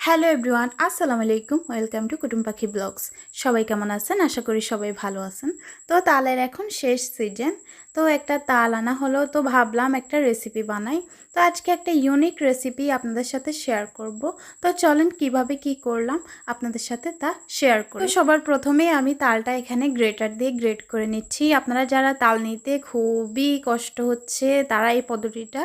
Hello everyone, আসসালামু আলাইকুম। Welcome to কুটুম পাখি ব্লগস। সবাই কেমন আছেন? আশা করি সবাই ভালো আছেন। তো তালের এখন শেষ সিজন, তো একটা তাল আনা হলো, তো ভাবলাম একটা রেসিপি বানাই। তো আজকে একটা ইউনিক রেসিপি আপনাদের সাথে শেয়ার করব। তো চলেন কিভাবে কি করলাম আপনাদের সাথে তা শেয়ার করি। তো সবার প্রথমেই আমি তালটা এখানে গ্রেটার দিয়ে গ্রেট করে নিচ্ছি। আপনারা যারা তাল নিতে খুবই কষ্ট হচ্ছে তারা এই পদ্ধতিটা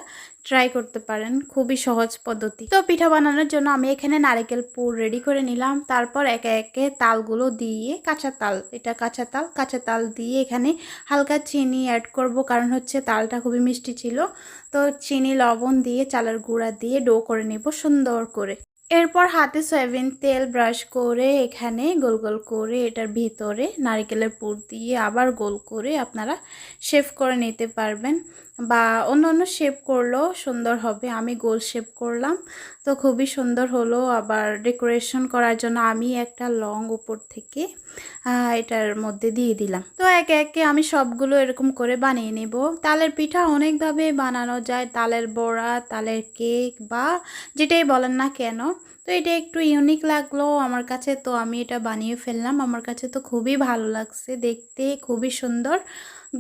ট্রাই করতে পারেন, খুবই সহজ পদ্ধতি। তো পিঠা বানানোর জন্য আমি এখানে নারকেল পুর রেডি করে নিলাম। তারপর একে একে তালগুলো দিয়ে, কাঁচা তাল, এটা কাঁচা তাল দিয়ে এখানে হালকা চিনি অ্যাড করব, কারণ হচ্ছে তালটা খুবই মিষ্টি ছিল। তো চিনি, লবণ দিয়ে, চালের গুঁড়া দিয়ে ডো করে নেব সুন্দর করে। এরপর হাতে সয়াবিন তেল ব্রাশ করে এখানে গোল গোল করে এটার ভিতরে নারকেলের পুর দিয়ে আবার গোল করে আপনারা শেপ করে নিতে পারবেন, বা অন্য অন্য শেপ করলেও সুন্দর হবে। আমি গোল শেপ করলাম, তো খুবই সুন্দর হলো। আবার ডেকোরেশন করার জন্য আমি একটা লং উপর থেকে এটার মধ্যে দিয়ে দিলাম। তো একে একে আমি সবগুলো এরকম করে বানিয়ে নেব। তালের পিঠা অনেকভাবে বানানো যায়, তালের বড়া, তালের কেক, বা যেটাই বলেন না কেন। তো এটা একটু ইউনিক লাগলো আমার কাছে, তো আমি এটা বানিয়ে ফেললাম। আমার কাছে তো খুবই ভালো লাগছে, দেখতে খুবই সুন্দর।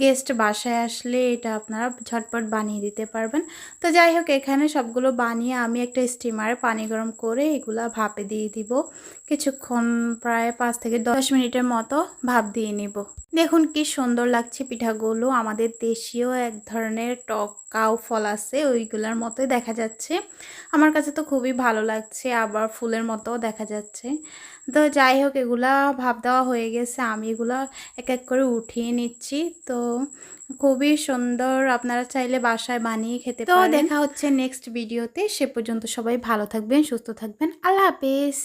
গেস্ট বাসায় আসলে এটা আপনারা ঝটপট বানিয়ে দিতে পারবেন। তো যাই হোক, এখানে সবগুলো বানিয়ে আমি একটা স্টিমারে পানি গরম করে এগুলা ভাপে দিয়ে দিব। কিছুক্ষণ, প্রায় 5 থেকে 10 মিনিটের মতো ভাপ দিয়ে নিব। দেখুন কি সুন্দর লাগছে পিঠাগুলো। আমাদের দেশীয় এক ধরনের টক কাউ ফল আছে, ওইগুলোর মতোই দেখা যাচ্ছে। আমার কাছে তো খুবই ভালো লাগছে, আবার ফুলের মতোও দেখা যাচ্ছে। তো যাই হোক, এগুলা ভাপ দেওয়া হয়ে গেছে, আমি এগুলা এক এক করে উঠিয়ে নিচ্ছি। তো খুবই সুন্দর, আপনারা চাইলে বাসায় বানিয়ে খেতে পারেন। তো দেখা হচ্ছে নেক্সট ভিডিওতে। সে পর্যন্ত সবাই ভালো থাকবেন, সুস্থ থাকবেন। আল্লাহ হাফেজ।